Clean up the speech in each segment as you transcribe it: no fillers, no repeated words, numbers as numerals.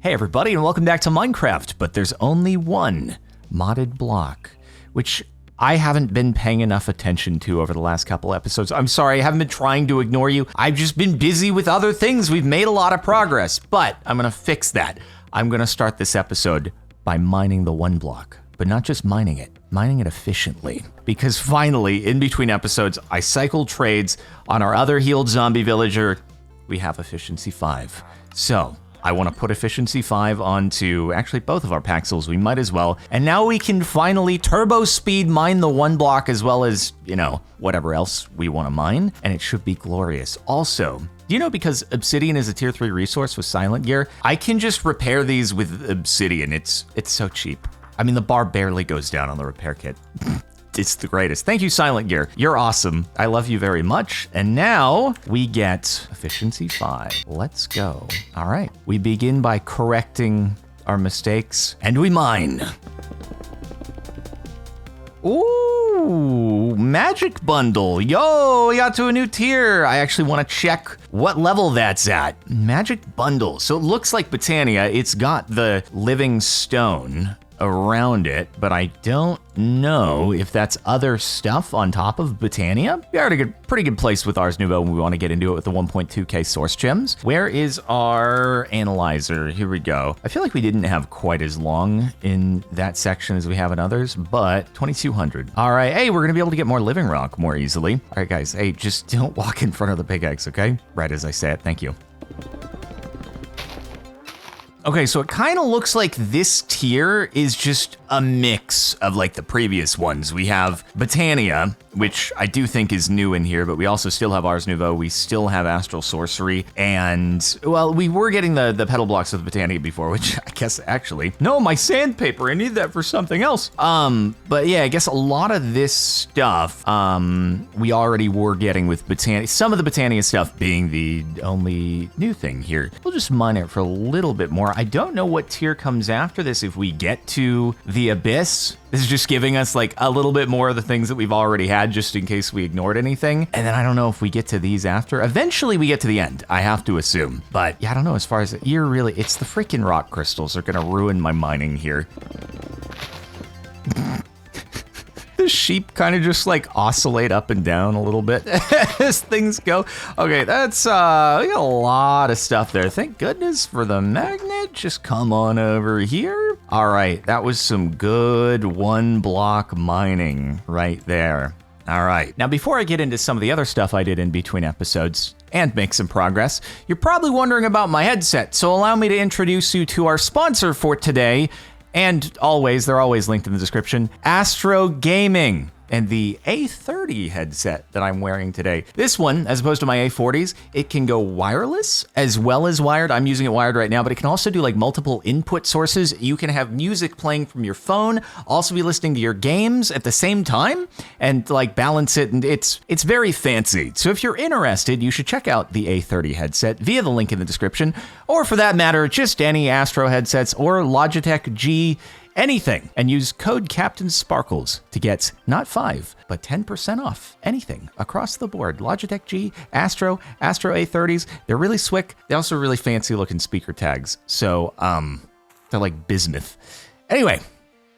Hey everybody, and welcome back to Minecraft, but there's only one modded block, which I haven't been paying enough attention to over the last couple episodes. I'm sorry, I haven't been trying to ignore you. I've just been busy with other things. We've made a lot of progress, but I'm gonna fix that. I'm gonna start this episode by mining the one block, but not just mining it efficiently. Because finally, in between episodes, I cycled trades on our other healed zombie villager. We have efficiency 5. So, I want to put efficiency 5 onto actually both of our paxels, we might as well. And now we can finally turbo speed mine the one block as well as, whatever else we want to mine. And it should be glorious. Also, because obsidian is a tier 3 resource with silent gear, I can just repair these with obsidian. It's so cheap. I mean, the bar barely goes down on the repair kit. It's the greatest. Thank you, Silent Gear. You're awesome. I love you very much. And now we get efficiency 5. Let's go. All right. We begin by correcting our mistakes and we mine. Ooh, magic bundle. Yo, we got to a new tier. I actually want to check what level that's at. Magic bundle. So it looks like Botania. It's got the living stone around it, but I don't know if that's other stuff on top of Botania. We are at a pretty good place with Ars Nouveau when we want to get into it with the 1.2k source gems. Where is our analyzer? Here we go. I feel like we didn't have quite as long in that section as we have in others, but 2200. All right, hey, we're gonna be able to get more living rock more easily. All right, guys, hey, just don't walk in front of the pickaxe, okay? Right as I say it, thank you. Okay, so it kind of looks like this tier is just a mix of like the previous ones. We have Botania, which I do think is new in here, but we also still have Ars Nouveau. We still have Astral Sorcery, and well, we were getting the petal blocks with Botania before, which I guess actually, no, my sandpaper, I need that for something else. But yeah, I guess a lot of this stuff, we already were getting with Botania. Some of the Botania stuff being the only new thing here. We'll just mine it for a little bit more. I don't know what tier comes after this if we get to the Abyss. This is just giving us like a little bit more of the things that we've already had just in case we ignored anything. And then I don't know if we get to these after. Eventually we get to the end, I have to assume. But yeah, I don't know as far as it's the freaking rock crystals are gonna ruin my mining here. The sheep kind of just like oscillate up and down a little bit as things go. Okay, that's, we got a lot of stuff there. Thank goodness for the magnet. Just come on over here. All right, that was some good one block mining right there. All right, now before I get into some of the other stuff I did in between episodes and make some progress, you're probably wondering about my headset. So allow me to introduce you to our sponsor for today. And always, they're always linked in the description, Astro Gaming and the A30 headset that I'm wearing today. This one, as opposed to my A40s, it can go wireless as well as wired. I'm using it wired right now, but it can also do like multiple input sources. You can have music playing from your phone, also be listening to your games at the same time and like balance it. And it's very fancy. So if you're interested, you should check out the A30 headset via the link in the description, or for that matter, just any Astro headsets or Logitech G, anything, and use code Captain Sparkles to get not 5, but 10% off anything across the board. Logitech G, Astro A30s, they're really slick. They're also really fancy looking speaker tags. So, they're like bismuth. Anyway,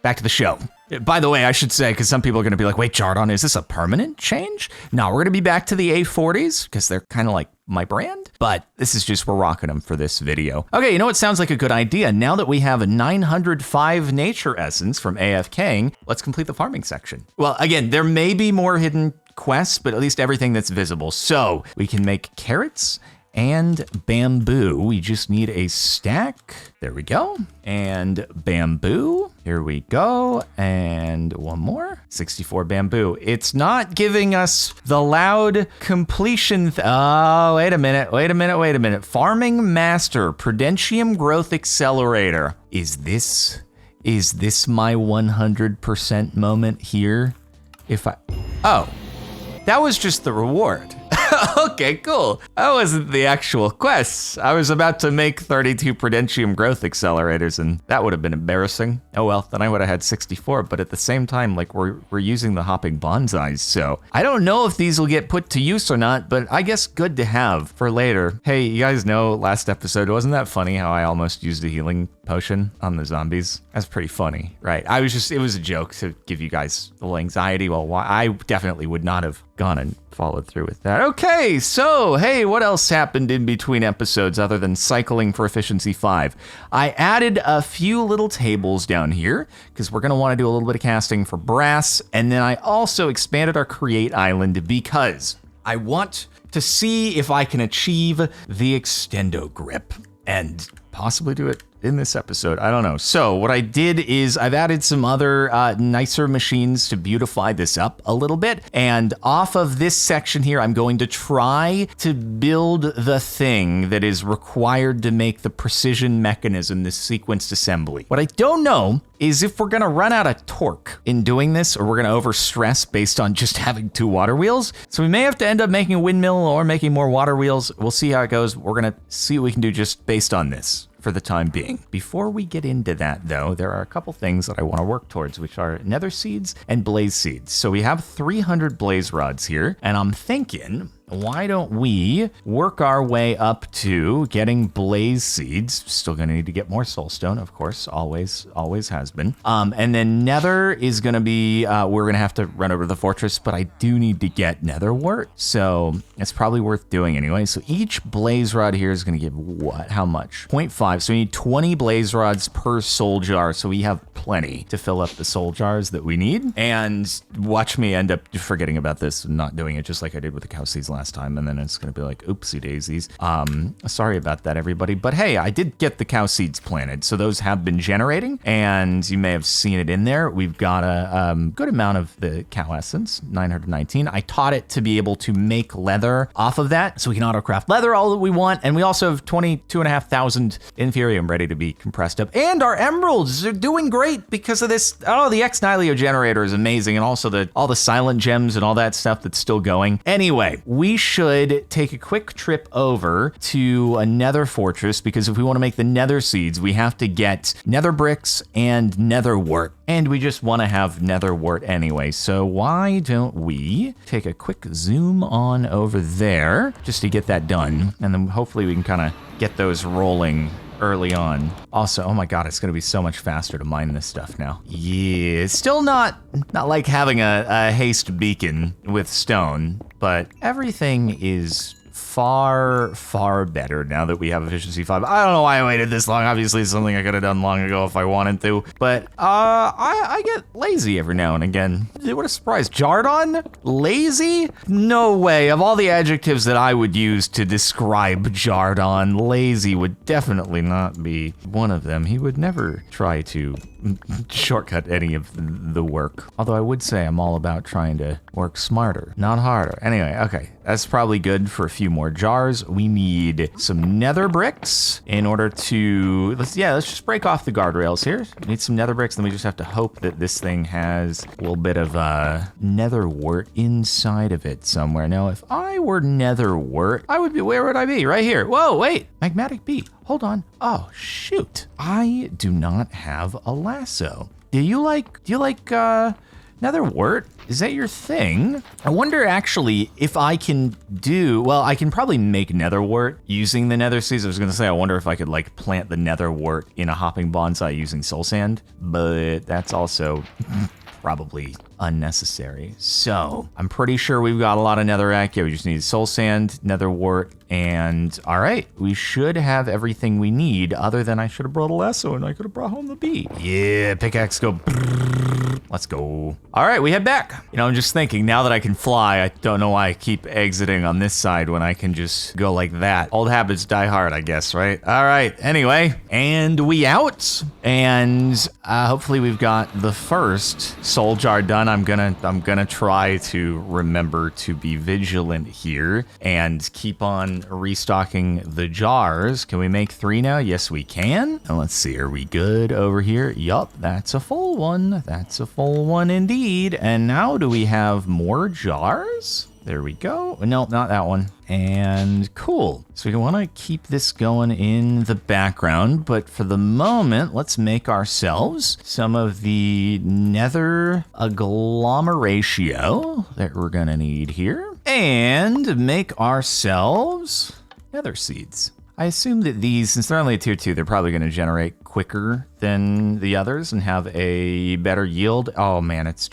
back to the show. By the way, I should say, because some people are going to be like, wait, Jardon, is this a permanent change? No, we're going to be back to the A40s because they're kind of like my brand, but this is just, we're rocking them for this video. Okay, you know what sounds like a good idea? Now that we have a 905 nature essence from AFKing, let's complete the farming section. Well, again, there may be more hidden quests, but at least everything that's visible. So we can make carrots and bamboo. We just need a stack. There we go. And bamboo. Here we go. And one more. 64 bamboo. It's not giving us the loud completion. Oh, wait a minute. Farming Master, Prudentium Growth Accelerator. Is this my 100% moment here? Oh, that was just the reward. Okay, cool. That wasn't the actual quests. I was about to make 32 Prudentium growth accelerators, and that would have been embarrassing. Oh well, then I would have had 64, but at the same time, like, we're using the hopping bonsais, so I don't know if these will get put to use or not, but I guess good to have for later. Hey, you guys know last episode, wasn't that funny how I almost used a healing potion on the zombies? That's pretty funny, right? It was a joke to give you guys a little anxiety. Well, I definitely would not have gone and followed through with that. Okay, so, hey, what else happened in between episodes other than cycling for efficiency 5? I added a few little tables down here because we're going to want to do a little bit of casting for brass, and then I also expanded our create island because I want to see if I can achieve the extendo grip and possibly do it in this episode. I don't know. So what I did is I've added some other nicer machines to beautify this up a little bit. And off of this section here, I'm going to try to build the thing that is required to make the precision mechanism, this sequenced assembly. What I don't know is if we're going to run out of torque in doing this, or we're going to overstress based on just having 2 water wheels. So we may have to end up making a windmill or making more water wheels. We'll see how it goes. We're going to see what we can do just based on this for the time being. Before we get into that, though, there are a couple things that I want to work towards, which are nether seeds and blaze seeds. So we have 300 blaze rods here, and I'm thinking, why don't we work our way up to getting blaze seeds? Still gonna need to get more soulstone, of course, always has been. And then nether is gonna be, we're gonna have to run over to the fortress, but I do need to get nether wart, so it's probably worth doing anyway. So each blaze rod here is gonna give what? How much? 0.5, so we need 20 blaze rods per soul jar, so we have plenty to fill up the soul jars that we need. And watch me end up forgetting about this and not doing it just like I did with the cow seeds last time, and then it's gonna be like, oopsie daisies. Sorry about that, everybody, but hey, I did get the cow seeds planted, so those have been generating, and you may have seen it in there. We've got a good amount of the cow essence, 919. I taught it to be able to make leather off of that, so we can auto-craft leather all that we want, and we also have 22,500 inferium ready to be compressed up, and our emeralds are doing great because of this. Oh, the X-Nihilio generator is amazing, and also all the silent gems and all that stuff that's still going. Anyway, we should take a quick trip over to a nether fortress, because if we want to make the nether seeds, we have to get nether bricks and nether wart. And we just want to have nether wart anyway. So why don't we take a quick zoom on over there just to get that done. And then hopefully we can kind of get those rolling early on. Also, oh my god, it's gonna be so much faster to mine this stuff now. Yeah, it's still not like having a haste beacon with stone, but everything is far better now that we have efficiency 5. I don't know why I waited this long. Obviously, it's something I could have done long ago if I wanted to, but I get lazy every now and again. What a surprise. Jardon? Lazy? No way. Of all the adjectives that I would use to describe Jardon, lazy would definitely not be one of them. He would never try to shortcut any of the work. Although I would say I'm all about trying to work smarter, not harder. Anyway, okay, that's probably good for a few more jars. We need some nether bricks in order to, let's just break off the guardrails here. We need some nether bricks, then we just have to hope that this thing has a little bit of nether wart inside of it somewhere. Now, if I were nether wart, where would I be? Right here. Whoa, wait, magmatic bee. Hold on. Oh, shoot. I do not have a lasso. Do you like nether wart? Is that your thing? I wonder actually if I can I can probably make nether wart using the nether seeds. I was gonna say, I wonder if I could like plant the nether wart in a hopping bonsai using soul sand, but that's also probably unnecessary. So I'm pretty sure we've got a lot of netherrack. Yeah, we just need soul sand, nether wart, and all right, we should have everything we need, other than I should have brought a lasso and I could have brought home the bee. Yeah, pickaxe go. Let's go. All right, we head back. You know, I'm just thinking, now that I can fly, I don't know why I keep exiting on this side when I can just go like that. Old habits die hard, I guess, right? All right, anyway, and we out. And hopefully we've got the first soul jar done. I'm gonna try to remember to be vigilant here and keep on restocking the jars. Can we make 3 now? Yes, we can. And let's see, are we good over here? Yup, that's a full one. That's a full one indeed. And now do we have more jars? There we go. No, not that one. And cool. So we want to keep this going in the background, but for the moment, let's make ourselves some of the nether agglomeratio that we're gonna need here, and make ourselves nether seeds. I assume that these, since they're only a tier 2, they're probably going to generate quicker than the others and have a better yield. Oh man, it's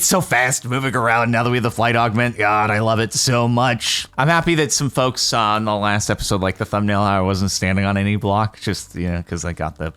so fast moving around now that we have the flight augment. God, I love it so much. I'm happy that some folks saw in the last episode, like the thumbnail, how I wasn't standing on any block, just, you know, because I got the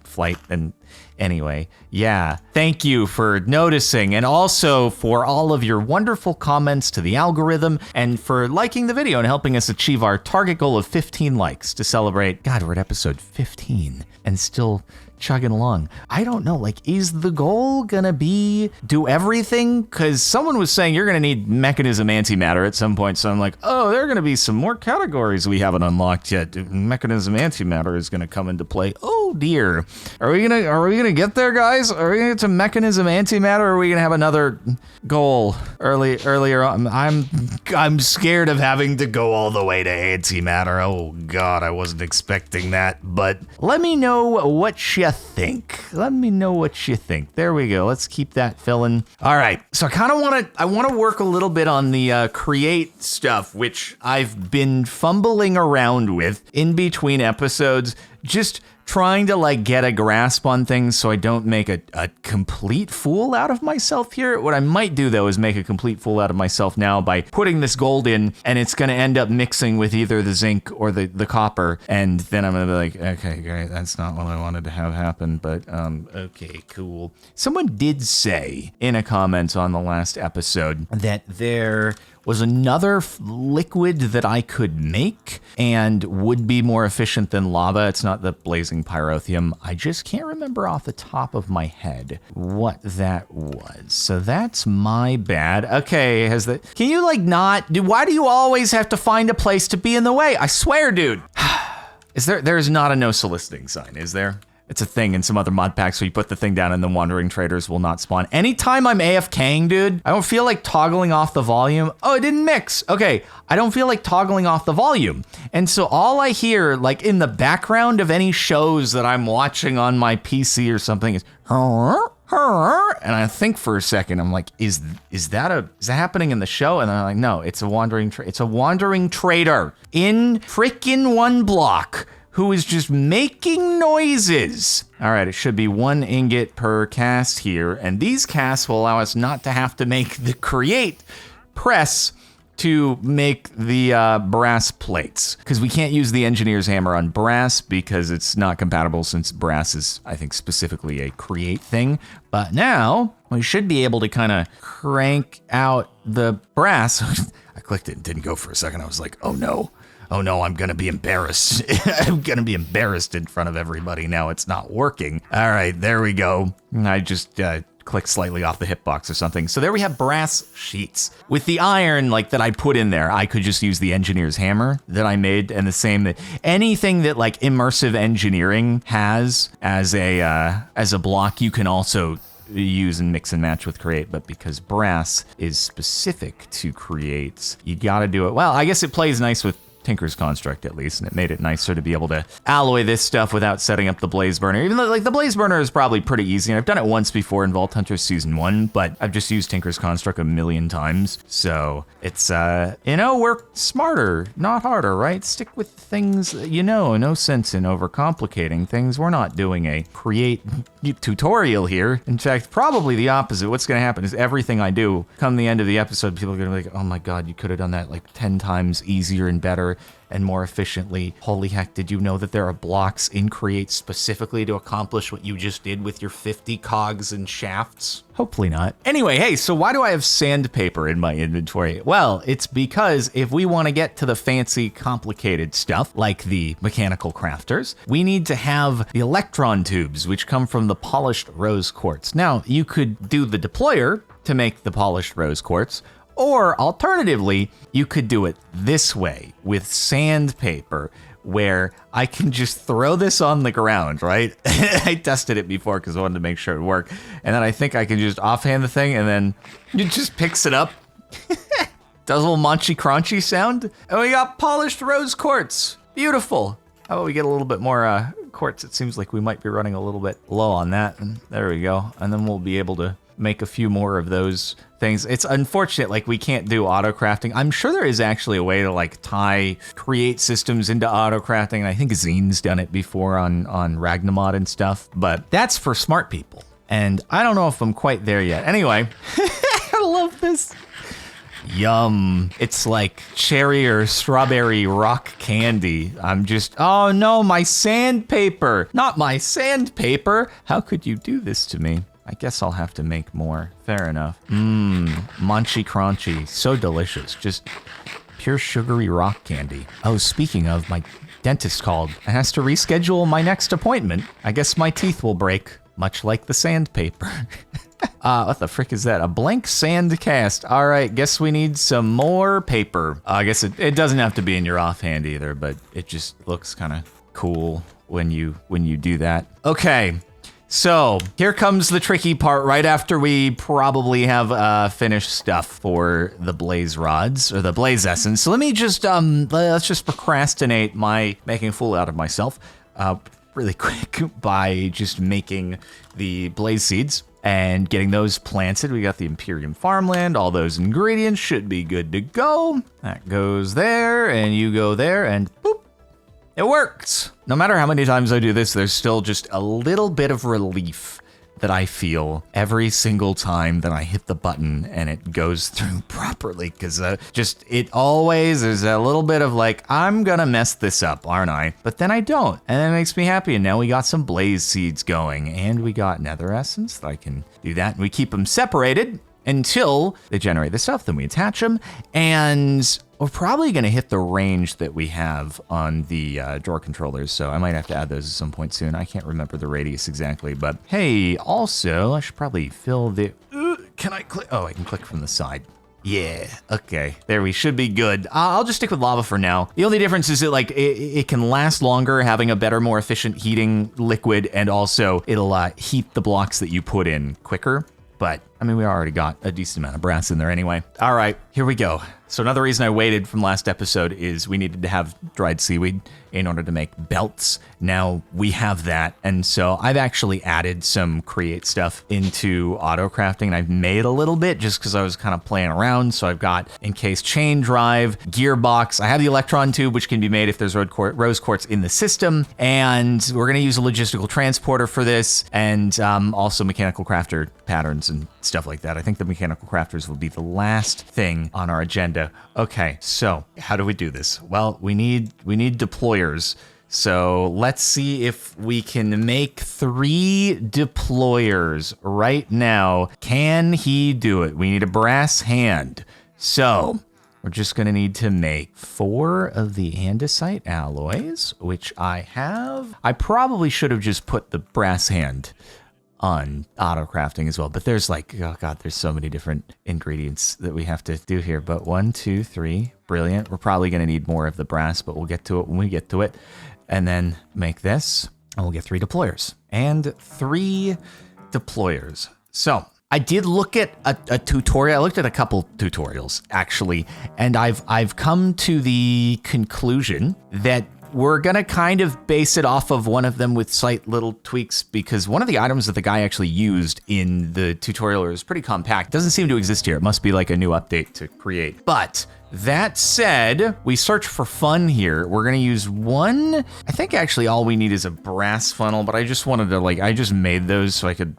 flight. And anyway, yeah, thank you for noticing, and also for all of your wonderful comments to the algorithm, and for liking the video and helping us achieve our target goal of 15 likes to celebrate. God, we're at episode 15 and still chugging along. I don't know, like, is the goal gonna be do everything? Because someone was saying you're gonna need mechanism antimatter at some point, so I'm like, oh, there are gonna be some more categories we haven't unlocked yet. Mechanism antimatter is gonna come into play. Oh dear. Are we gonna get there, guys? Are we gonna get to mechanism antimatter, or are we gonna have another goal earlier on? I'm scared of having to go all the way to antimatter. Oh god, I wasn't expecting that. But let me know what you think. Let me know what you think. There we go. Let's keep that filling. All right. So I want to work a little bit on the create stuff, which I've been fumbling around with in between episodes, just trying to like get a grasp on things so I don't make a complete fool out of myself here. What I might do though is make a complete fool out of myself now by putting this gold in, and it's going to end up mixing with either the zinc or the copper, and then I'm going to be like, okay, great, that's not what I wanted to have happen, but okay, cool. Someone did say in a comment on the last episode that there was another liquid that I could make and would be more efficient than lava. It's not the blazing pyrotheum. I just can't remember off the top of my head what that was. So that's my bad. Okay, can you like not, why do you always have to find a place to be in the way? I swear, dude. There's not a no soliciting sign, is there? It's a thing in some other mod packs where you put the thing down and the wandering traders will not spawn. Anytime I'm AFKing, dude, I don't feel like toggling off the volume. Oh, it didn't mix. Okay, I don't feel like toggling off the volume. And so all I hear, like in the background of any shows that I'm watching on my PC or something is, and I think for a second, I'm like, is that happening in the show? And I'm like, no, it's a wandering trader in frickin' one block who is just making noises. All right, it should be 1 ingot per cast here, and these casts will allow us not to have to make the create press to make the brass plates, because we can't use the engineer's hammer on brass because it's not compatible, since brass is, I think, specifically a create thing. But now we should be able to kind of crank out the brass. I clicked it and didn't go for a second. I was like, oh no, I'm gonna be embarrassed. I'm gonna be embarrassed in front of everybody now. It's not working. All right, there we go. I just clicked slightly off the hitbox or something. So there we have brass sheets. With the iron like that I put in there, I could just use the engineer's hammer that I made, and the same that anything that like immersive engineering has as a block, you can also use and mix and match with create, but because brass is specific to create, you gotta do it. Well, I guess it plays nice with Tinker's Construct at least, and it made it nicer to be able to alloy this stuff without setting up the blaze burner, even though like the blaze burner is probably pretty easy, and I've done it once before in Vault Hunter Season 1, but I've just used Tinker's Construct a million times, so it's we're smarter, not harder, right? Stick with things no sense in overcomplicating things. We're not doing a create tutorial here. In fact, probably the opposite. What's gonna happen is everything I do come the end of the episode, people are gonna be like, oh my god, you could have done that like 10 times easier and better and more efficiently. Holy heck, did you know that there are blocks in create specifically to accomplish what you just did with your 50 cogs and shafts? Hopefully not. Anyway, hey, so why do I have sandpaper in my inventory? Well, it's because if we want to get to the fancy, complicated stuff, like the mechanical crafters, we need to have the electron tubes, which come from the polished rose quartz. Now, you could do the deployer to make the polished rose quartz, or alternatively, you could do it this way with sandpaper, where I can just throw this on the ground, right? I tested it before because I wanted to make sure it worked. And then I think I can just offhand the thing, and then it just picks it up. Does a little munchy crunchy sound. And we got polished rose quartz. Beautiful. How about we get a little bit more quartz? It seems like we might be running a little bit low on that. And there we go. And then we'll be able to make a few more of those things. It's unfortunate, like we can't do auto crafting. I'm sure there is actually a way to like tie create systems into auto crafting. And I think Zine's done it before on Ragnamod and stuff, but that's for smart people. And I don't know if I'm quite there yet. Anyway, I love this. Yum. It's like cherry or strawberry rock candy. I'm just, oh no, my sandpaper. Not my sandpaper. How could you do this to me? I guess I'll have to make more. Fair enough. Munchy crunchy. So delicious. Just pure sugary rock candy. Oh, speaking of, my dentist called and has to reschedule my next appointment. I guess my teeth will break, much like the sandpaper. What the frick is that? A blank sand cast. All right, guess we need some more paper. I guess it doesn't have to be in your offhand either, but it just looks kind of cool when you do that. Okay. So here comes the tricky part right after we probably have finished stuff for the blaze rods or the blaze essence. So let me just, let's just procrastinate my making a fool out of myself really quick by just making the blaze seeds and getting those planted. We got the Imperium farmland. All those ingredients should be good to go. That goes there and you go there and boop. It works. No matter how many times I do this, there's still just a little bit of relief that I feel every single time that I hit the button and it goes through properly. Because it always is a little bit of like, I'm gonna mess this up, aren't I? But then I don't, and that makes me happy. And now we got some blaze seeds going, and we got nether essence that I can do that. And we keep them separated until they generate the stuff. Then we attach them, and we're probably going to hit the range that we have on the drawer controllers, so I might have to add those at some point soon. I can't remember the radius exactly, but hey, also, I should probably fill the... can I click? Oh, I can click from the side. Yeah, okay. There, we should be good. I'll just stick with lava for now. The only difference is that like it can last longer, having a better, more efficient heating liquid, and also it'll heat the blocks that you put in quicker. But, I mean, we already got a decent amount of brass in there anyway. All right, here we go. So another reason I waited from last episode is we needed to have dried seaweed in order to make belts. Now we have that. And so I've actually added some create stuff into auto crafting, and I've made a little bit just because I was kind of playing around. So I've got encased chain drive, gearbox. I have the electron tube, which can be made if there's rose quartz in the system. And we're going to use a logistical transporter for this, and also mechanical crafter patterns and stuff like that. I think the mechanical crafters will be the last thing on our agenda. Okay, so how do we do this? Well, we need deployers. So let's see if we can make 3 deployers right now. Can he do it? We need a brass hand. So we're just going to need to make 4 of the andesite alloys, which I have. I probably should have just put the brass hand on auto crafting as well, but there's like, oh god, there's so many different ingredients that we have to do here. But 1, 2, 3, brilliant. We're probably going to need more of the brass, but we'll get to it when we get to it. And then make this, and we'll get 3 deployers and 3 deployers. So I did look at a tutorial. I looked at a couple tutorials actually, and I've come to the conclusion that we're going to kind of base it off of one of them with slight little tweaks, because one of the items that the guy actually used in the tutorial is pretty compact. Doesn't seem to exist here. It must be like a new update to create. But that said, we search for fun here. We're going to use one. I think actually all we need is a brass funnel, but I just wanted to I just made those so I could,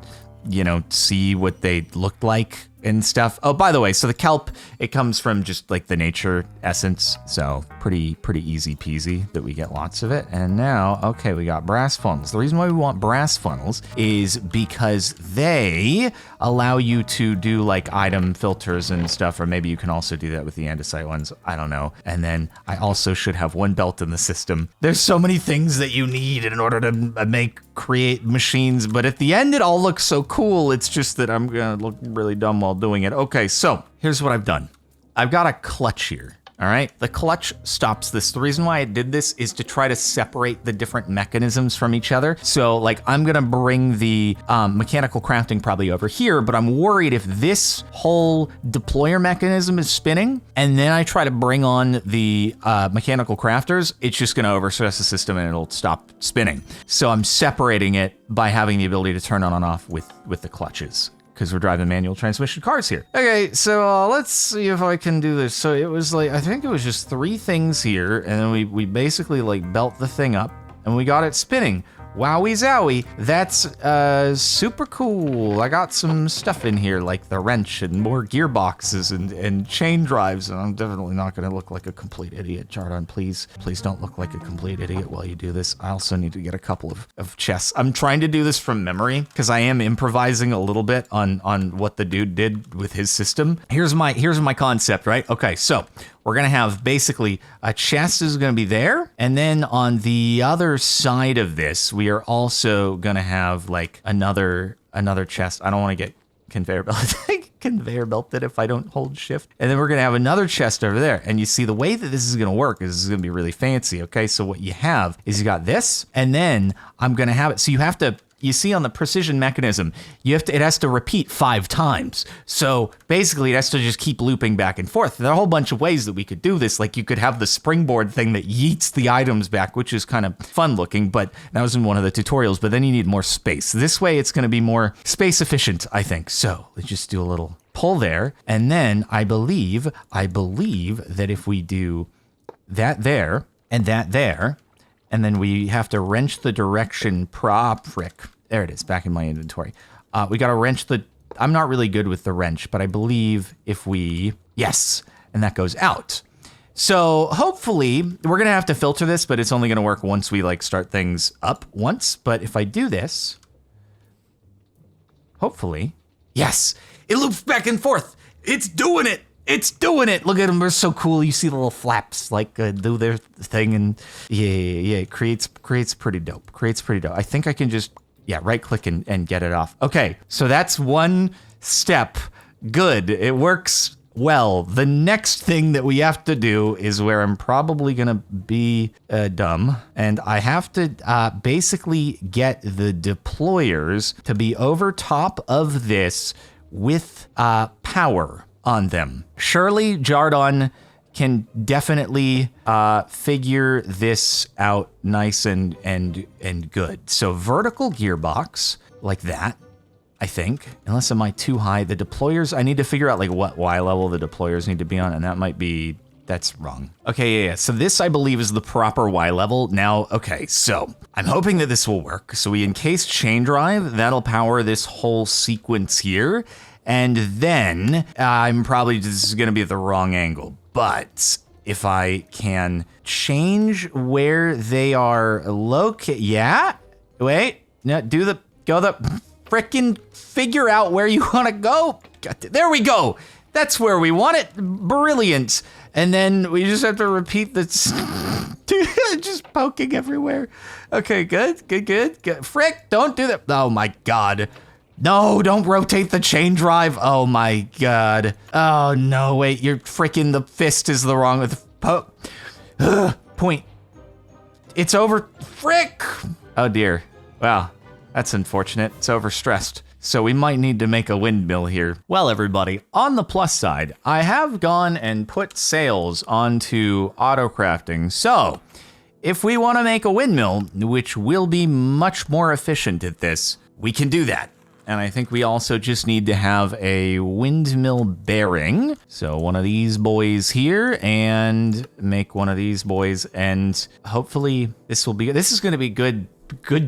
see what they looked like and stuff. Oh, by the way, so the kelp, it comes from just like the nature essence. So pretty easy peasy that we get lots of it. And now, okay, we got brass funnels. The reason why we want brass funnels is because they allow you to do like item filters and stuff, or maybe you can also do that with the andesite ones. I don't know. And then I also should have 1 belt in the system. There's so many things that you need in order to create machines, but at the end, it all looks so cool. It's just that I'm gonna look really dumb while doing it. Okay, so here's what I've done. I've got a clutch here. All right, the clutch stops this. The reason why I did this is to try to separate the different mechanisms from each other. So like I'm gonna bring the mechanical crafting probably over here, but I'm worried if this whole deployer mechanism is spinning and then I try to bring on the mechanical crafters, it's just gonna overstress the system and it'll stop spinning. So I'm separating it by having the ability to turn on and off with the clutches, because we're driving manual transmission cars here. Okay, so let's see if I can do this. So it was like, I think it was just 3 things here, and then we basically like belt the thing up, and we got it spinning. Wowie zowie, that's super cool. I got some stuff in here like the wrench and more gearboxes and chain drives, and I'm definitely not gonna look like a complete idiot. Jardon, please don't look like a complete idiot while you do this. I also need to get a couple of chests. I'm trying to do this from memory because I am improvising a little bit on what the dude did with his system. Here's my concept, right? Okay, so we're gonna have basically a chest is gonna be there, and then on the other side of this, we are also gonna have like another chest. I don't want to get conveyor belted if I don't hold shift. And then we're gonna have another chest over there. And you see the way that this is gonna work is this is gonna be really fancy. Okay, so what you have is you got this, and then I'm gonna have it. So you see on the precision mechanism, it has to repeat 5 times. So basically it has to just keep looping back and forth. There are a whole bunch of ways that we could do this. Like you could have the springboard thing that yeets the items back, which is kind of fun looking, but that was in one of the tutorials, but then you need more space. This way it's gonna be more space efficient, I think. So let's just do a little pull there. And then I believe that if we do that there and that there, and then we have to wrench the direction frick. There it is, back in my inventory. We gotta wrench I'm not really good with the wrench, but I believe if yes, and that goes out. So hopefully, we're gonna have to filter this, but it's only gonna work once we like start things up once. But if I do this, hopefully, yes, it loops back and forth. It's doing it. It's doing it. Look at them. They're so cool. You see the little flaps like do their thing, and yeah. It creates pretty dope. I think I can just, right click and get it off. Okay, so that's one step. Good. It works well. The next thing that we have to do is where I'm probably going to be dumb, and I have to basically get the deployers to be over top of this with power on them. Surely Jardon can definitely figure this out nice and good. So vertical gearbox like that, I think, unless am I too high. The deployers, I need to figure out like what Y level the deployers need to be on, and that's wrong. Okay, yeah. So this, I believe, is the proper Y level. Now, okay, so I'm hoping that this will work. So we encase chain drive, that'll power this whole sequence here. And then this is gonna be at the wrong angle, but if I can change where they are located, frickin' figure out where you wanna go. There we go. That's where we want it. Brilliant. And then we just have to repeat this. Just poking everywhere. Okay, good. Frick, don't do that. Oh my God. No, don't rotate the chain drive. Oh my God. Oh no, wait, you're freaking, the fist is the wrong with point. It's over, frick. Oh dear. Wow, that's unfortunate. It's overstressed. So we might need to make a windmill here. Well, everybody, on the plus side, I have gone and put sails onto auto crafting. So if we want to make a windmill, which will be much more efficient at this, we can do that. And I think we also just need to have a windmill bearing. So one of these boys here, and make one of these boys, and hopefully this will be good. This is gonna be good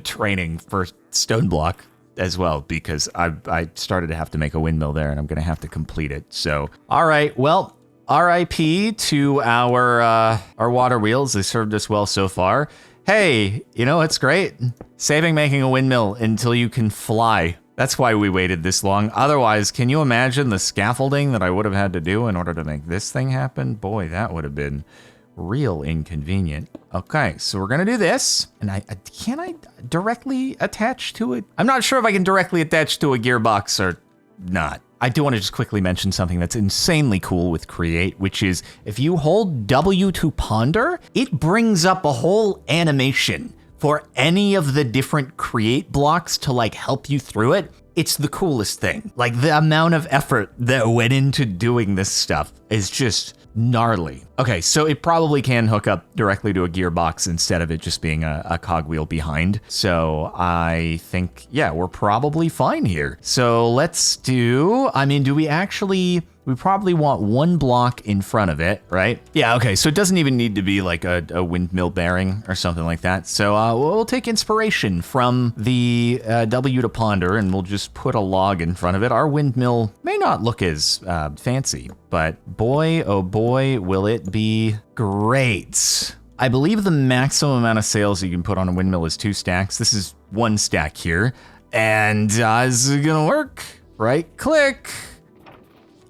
training for stone block as well, because I started to have to make a windmill there, and I'm gonna have to complete it. So, all right, well, RIP to our water wheels. They served us well so far. Hey, it's great. Saving making a windmill until you can fly. That's why we waited this long. Otherwise, can you imagine the scaffolding that I would have had to do in order to make this thing happen? Boy, that would have been real inconvenient. Okay, so we're gonna do this. And can I directly attach to it? I'm not sure if I can directly attach to a gearbox or not. I do want to just quickly mention something that's insanely cool with Create, which is if you hold W to ponder, it brings up a whole animation for any of the different Create blocks to like help you through it. It's the coolest thing. Like the amount of effort that went into doing this stuff is just gnarly. Okay, so it probably can hook up directly to a gearbox instead of it just being a cogwheel behind. So I think, yeah, we're probably fine here. So let's do, do we probably want one block in front of it, right? Yeah, okay, so it doesn't even need to be like a windmill bearing or something like that. So we'll take inspiration from the W to ponder and we'll just put a log in front of it. Our windmill may not look as fancy, but boy, oh boy, will it be great. I believe the maximum amount of sails you can put on a windmill is 2 stacks. This is 1 stack here. And is it gonna work? Right click.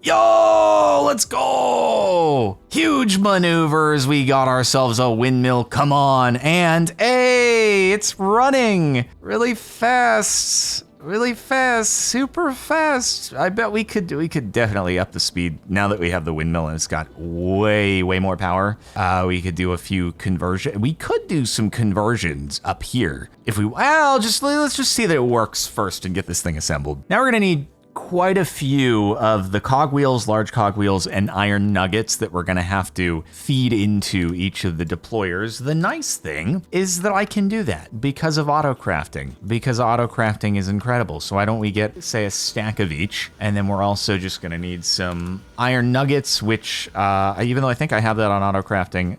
Yo, let's go! Huge maneuvers. We got ourselves a windmill. Come on. And hey, it's running really fast. Really fast, super fast. I bet we could definitely up the speed now that we have the windmill and it's got way more power. We could do a few conversions. We could do some conversions up here if we. Let's just see that it works first and get this thing assembled. Now we're gonna need quite a few of the cogwheels, large cogwheels, and iron nuggets that we're gonna have to feed into each of the deployers. The nice thing is that I can do that because of auto crafting, because auto crafting is incredible. So why don't we get, say, a stack of each, and then we're also just gonna need some iron nuggets, which even though I think I have that on auto crafting,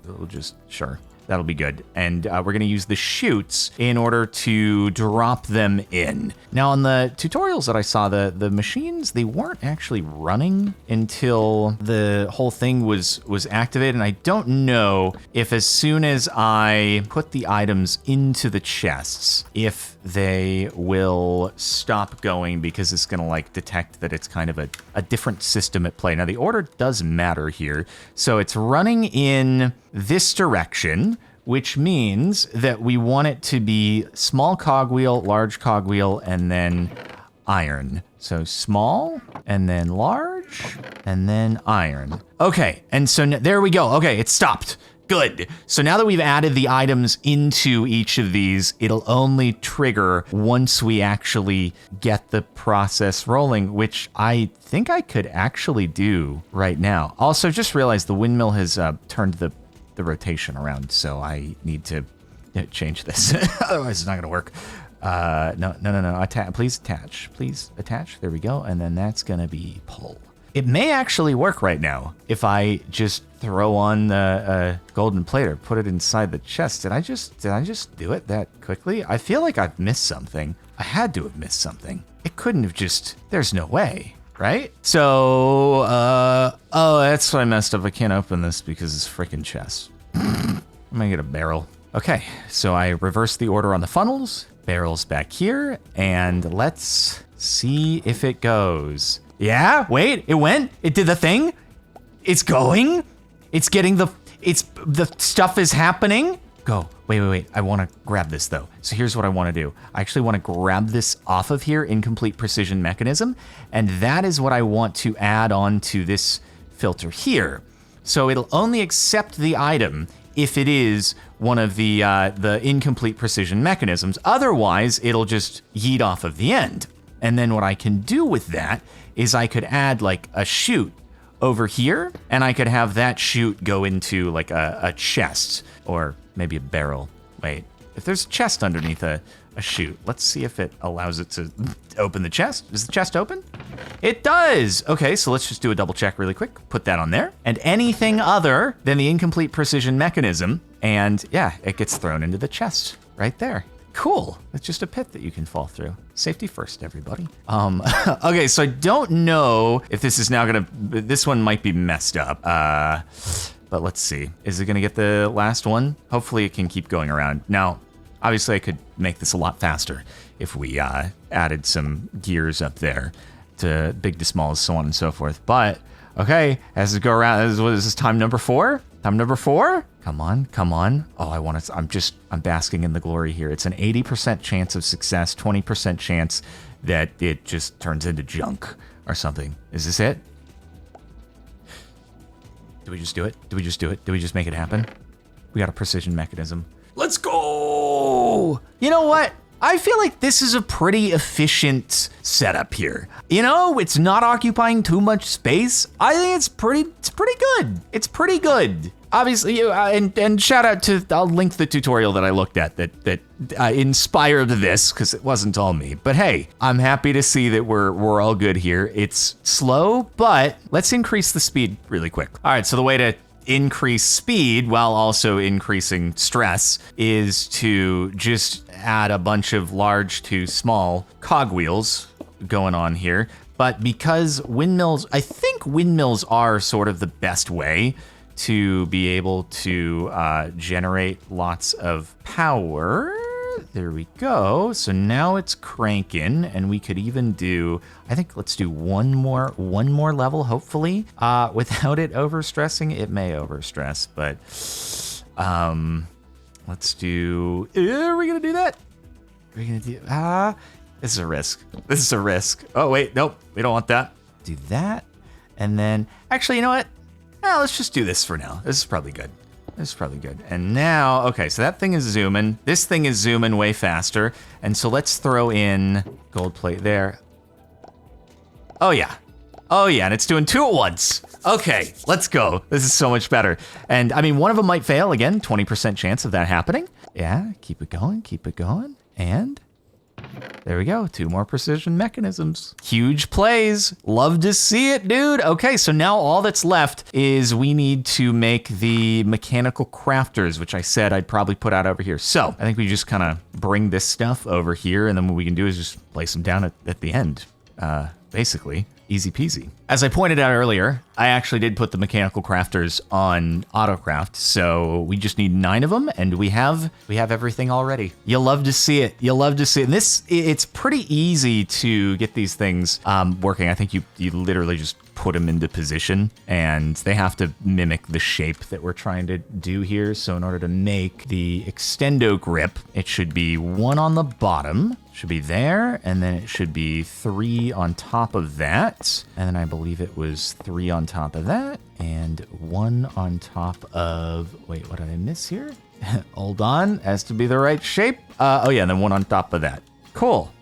we'll just, sure. That'll be good. And we're gonna use the chutes in order to drop them in. Now on the tutorials that I saw, the machines, they weren't actually running until the whole thing was activated. And I don't know if as soon as I put the items into the chests, if they will stop going because it's gonna like detect that it's kind of a different system at play. Now the order does matter here. So it's running in this direction, which means that we want it to be small cogwheel, large cogwheel, and then iron. So small, and then large, and then iron. Okay, and so there we go. Okay, it stopped. Good. So now that we've added the items into each of these, it'll only trigger once we actually get the process rolling, which I think I could actually do right now. Also, just realized the windmill has turned the rotation around, so I need to change this. Otherwise, it's not gonna work. No. Please attach. There we go. And then that's gonna be pull. It may actually work right now if I just throw on the golden plate or put it inside the chest. Did I just do it that quickly? I feel like I've missed something. I had to have missed something. It couldn't have just. There's no way. Right? So, oh, that's what I messed up. I can't open this because it's freaking chest. I'm gonna get a barrel. Okay, so I reversed the order on the funnels. Barrel's back here, and let's see if it goes. Yeah, wait, it went? It did the thing? It's going? It's getting the stuff is happening? Go. Wait. I want to grab this though. So here's what I want to do. I actually want to grab this off of here, incomplete precision mechanism, and that is what I want to add on to this filter here. So it'll only accept the item if it is one of the incomplete precision mechanisms. Otherwise, it'll just yeet off of the end. And then what I can do with that is I could add like a chute over here, and I could have that chute go into like a chest or maybe a barrel. Wait, if there's a chest underneath a chute, let's see if it allows it to open the chest. Is the chest open? It does. Okay, so let's just do a double check really quick. Put that on there. And anything other than the incomplete precision mechanism, and yeah, it gets thrown into the chest right there. Cool. It's just a pit that you can fall through. Safety first, everybody. Okay, so I don't know if this is now this one might be messed up. But let's see. Is it gonna get the last one? Hopefully it can keep going around. Now, obviously I could make this a lot faster if we added some gears up there to big to small, so on and so forth. But, okay, as we go around, what is this, time number 4? Time number 4. Come on, come on. Oh, I'm basking in the glory here. It's an 80% chance of success, 20% chance that it just turns into junk or something. Is this it? Do we just do it? Do we just do it? Do we just make it happen? We got a precision mechanism. Let's go! You know what? I feel like this is a pretty efficient setup here. You know, it's not occupying too much space. I think it's pretty good. It's pretty good. Obviously, and shout out to, I'll link the tutorial that I looked at that inspired this, because it wasn't all me. But hey, I'm happy to see that we're all good here. It's slow, but let's increase the speed really quick. All right, so the way to increase speed while also increasing stress is to just add a bunch of large to small cogwheels going on here. But because windmills, I think windmills are sort of the best way to be able to generate lots of power. There we go. So now it's cranking, and we could even do, I think let's do one more level, hopefully, without it overstressing. It may overstress, but let's do, are we gonna do that? Are we gonna do, this is a risk. This is a risk. Oh wait, nope, we don't want that. Do that, and then, actually, you know what? Let's just do this for now. This is probably good. This is probably good. And now, okay, so that thing is zooming. This thing is zooming way faster. And so let's throw in gold plate there. Oh yeah. Oh yeah, and it's doing 2 at once. Okay, let's go. This is so much better. And I mean, one of them might fail. Again, 20% chance of that happening. Yeah, keep it going, keep it going. And there we go, 2 more precision mechanisms. Huge plays, love to see it, dude. Okay, so now all that's left is we need to make the mechanical crafters, which I said I'd probably put out over here. So I think we just kind of bring this stuff over here, and then what we can do is just place them down at the end, basically. Easy peasy. As I pointed out earlier, I actually did put the mechanical crafters on autocraft, so we just need 9 of them, and we have everything already. You'll love to see it. You'll love to see it. And it's pretty easy to get these things working. I think you literally just put them into position, and they have to mimic the shape that we're trying to do here. So in order to make the extendo grip, it should be 1 on the bottom, should be there, and then it should be 3 on top of that, and then I believe it was 3 on top of that, and 1 on top of, wait, what did I miss here? Hold on, has to be the right shape. Oh yeah, and then 1 on top of that. Cool.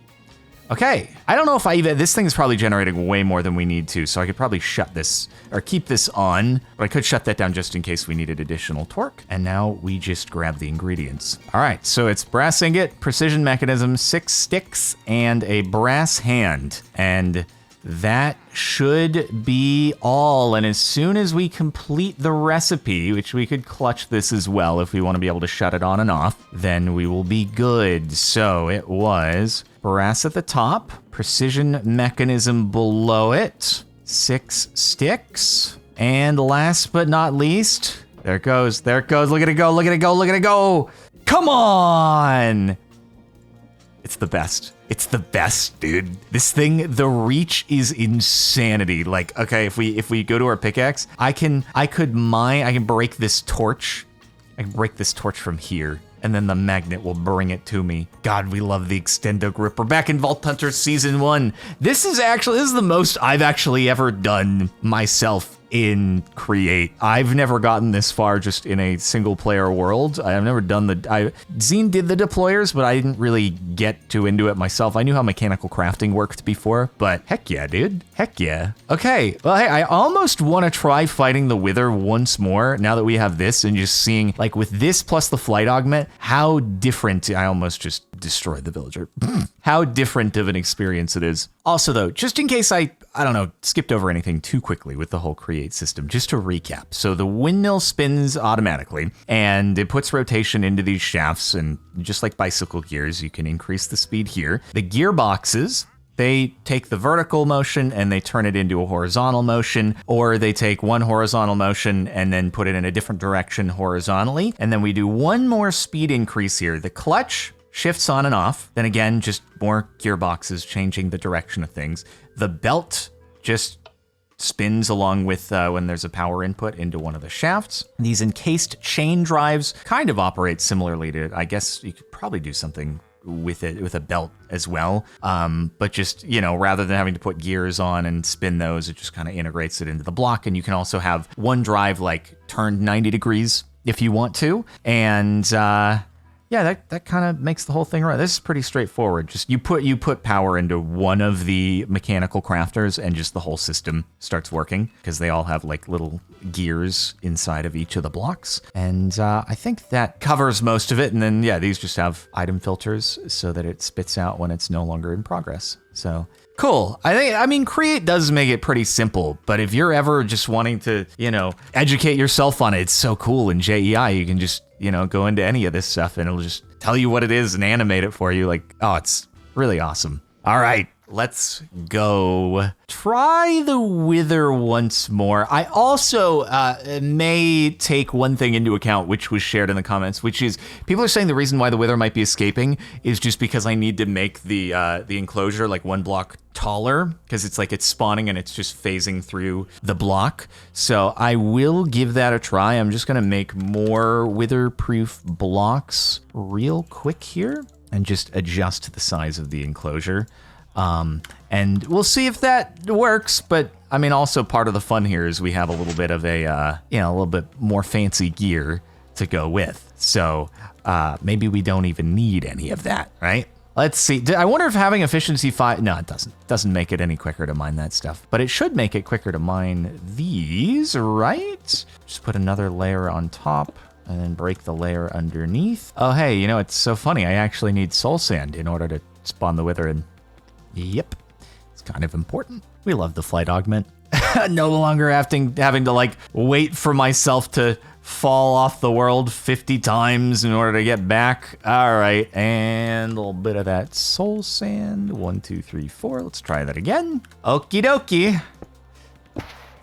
Okay, I don't know if this thing is probably generating way more than we need to, so I could probably shut this, or keep this on, but I could shut that down just in case we needed additional torque. And now we just grab the ingredients. All right, so it's brass ingot, precision mechanism, 6 sticks, and a brass hand. And that should be all. And as soon as we complete the recipe, which we could clutch this as well if we want to be able to shut it on and off, then we will be good. So it was brass at the top, precision mechanism below it, 6 sticks, and last but not least, there it goes, look at it go, look at it go, look at it go! Come on! It's the best. It's the best, dude. This thing, the reach is insanity. Like, okay, if we go to our pickaxe, I can break this torch. I can break this torch from here, and then the magnet will bring it to me. God, we love the extendo grip. We're back in Vault Hunter Season 1. This is the most I've actually ever done myself in Create. I've never gotten this far just in a single player world. I've never done Zine did the deployers, but I didn't really get too into it myself. I knew how mechanical crafting worked before, but heck yeah, dude. Heck yeah. Okay, well, hey, I almost want to try fighting the Wither once more now that we have this, and just seeing, like, with this plus the flight augment, how different. I almost just destroyed the villager. How different of an experience it is. Also though, just in case I don't know, skipped over anything too quickly with the whole Create system, just to recap. So the windmill spins automatically, and it puts rotation into these shafts, and just like bicycle gears, you can increase the speed here. The gearboxes, they take the vertical motion and they turn it into a horizontal motion, or they take one horizontal motion and then put it in a different direction horizontally. And then we do one more speed increase here. The clutch shifts on and off. Then again, just more gearboxes changing the direction of things. The belt just spins along with when there's a power input into one of the shafts. These encased chain drives kind of operate similarly to, I guess you could probably do something with it with a belt as well. But just, rather than having to put gears on and spin those, it just kind of integrates it into the block. And you can also have one drive like turned 90 degrees if you want to. And yeah, that kind of makes the whole thing right. This is pretty straightforward. Just you put power into one of the mechanical crafters and just the whole system starts working because they all have like little gears inside of each of the blocks. And I think that covers most of it. And then, yeah, these just have item filters so that it spits out when it's no longer in progress. So cool. I mean, Create does make it pretty simple, but if you're ever just wanting to, educate yourself on it, it's so cool in JEI. You can just, go into any of this stuff and it'll just tell you what it is and animate it for you. Like, oh, it's really awesome. All right, let's go try the Wither once more. I also may take one thing into account, which was shared in the comments, which is people are saying the reason why the Wither might be escaping is just because I need to make the enclosure like one block taller because it's spawning and it's just phasing through the block. So I will give that a try. I'm just going to make more Wither-proof blocks real quick here and just adjust the size of the enclosure. And we'll see if that works, but I mean, also part of the fun here is we have a little bit of a little bit more fancy gear to go with. So, maybe we don't even need any of that, right? Let's see. I wonder if having efficiency 5, no, it doesn't make it any quicker to mine that stuff, but it should make it quicker to mine these, right? Just put another layer on top and then break the layer underneath. Oh, hey, it's so funny. I actually need soul sand in order to spawn the Wither in. Yep, it's kind of important. We love the flight augment. No longer having to like wait for myself to fall off the world 50 times in order to get back. All right, and a little bit of that soul sand. 1, 2, 3, 4. Let's try that again. Okie dokie.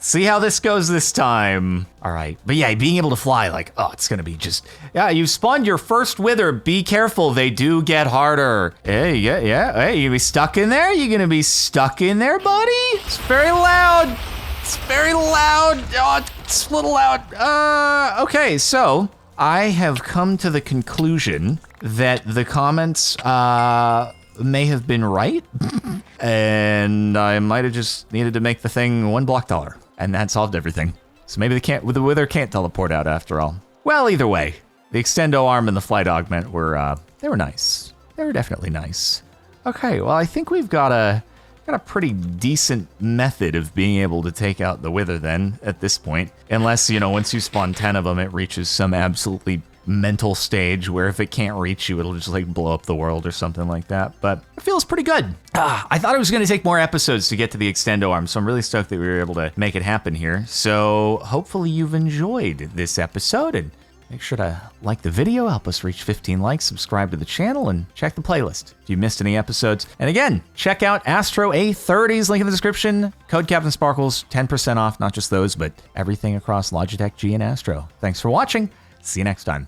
See how this goes this time. All right, but yeah, being able to fly, like, oh, it's gonna be just, yeah, you spawned your first Wither. Be careful, they do get harder. Hey, yeah, hey, you gonna be stuck in there? You gonna be stuck in there, buddy? It's very loud. It's very loud. Oh, it's a little loud. Okay, so I have come to the conclusion that the comments may have been right, and I might have just needed to make the thing one block taller. And that solved everything. So maybe the Wither can't teleport out after all. Well, either way, the extendo arm and the flight augment were nice. They were definitely nice. Okay, well, I think we've got a pretty decent method of being able to take out the Wither then at this point. Unless, once you spawn 10 of them, it reaches some absolutely mental stage where if it can't reach you, it'll just like blow up the world or something like that. But it feels pretty good. I thought it was going to take more episodes to get to the extendo arm, so I'm really stoked that we were able to make it happen here. So hopefully you've enjoyed this episode, and make sure to like the video, help us reach 15 likes, subscribe to the channel, and check the playlist if you missed any episodes. And again, check out Astro A30's link in the description. Code Captain Sparkles, 10% off, not just those, but everything across Logitech G and Astro. Thanks for watching. See you next time.